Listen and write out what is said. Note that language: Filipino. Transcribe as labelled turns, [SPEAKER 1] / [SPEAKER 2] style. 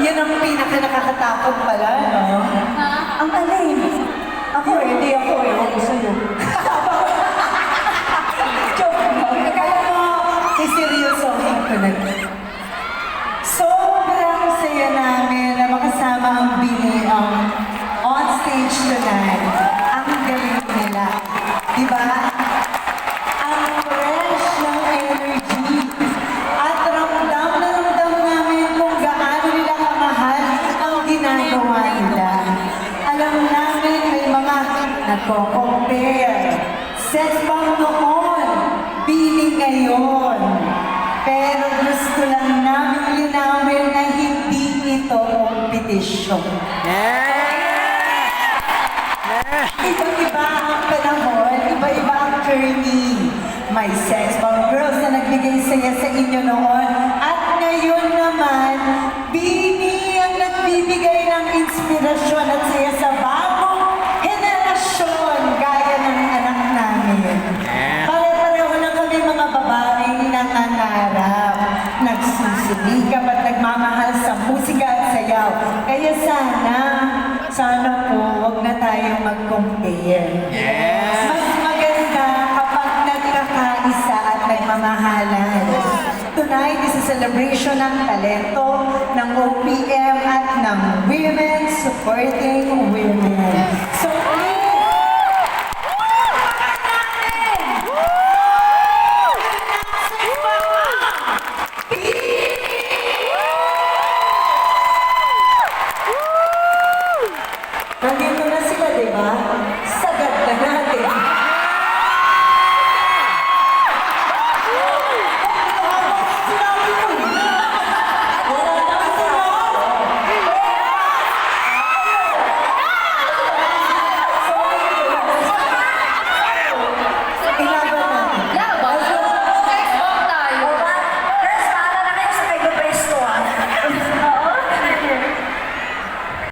[SPEAKER 1] Yan ang pinaka-nakakatakot pala, no?
[SPEAKER 2] Ha?
[SPEAKER 1] Ang alin. Ako eh, hindi ako eh. Ako sa'yo. Joke mo. Akala mo, siseryosohin ko na. Sobrang saya namin na makasama ang Bini on stage tonight. Ang galing nila. Diba? Ang fresh ng energy. At ramdam na ramdam namin kung gaano nila kamahal ang ginagawa nila. Alam namin may mga nagko-compare. Set bang noon, Bini ngayon. Pero gusto lang namin linawin na hindi ito kompetisyon. Iba-iba ang panahon, iba-iba ang journey. May sex bomb girls na nagbigay saya sa inyo noon. At ngayon naman, Bini ang nagbibigay ng inspirasyon at saya sa bagong henerasyon gaya ng anak namin. Pare-pareho na kami mga babaeng nangangarap, nagsusumikap at nagmamahal sa musika at sayaw. Kaya sana po, huwag na tayong mag-compare. Mas maganda kapag nagkakaisa at nagmamahalan. Tonight is a celebration ng talento, ng OPM at ng women supporting women. So please,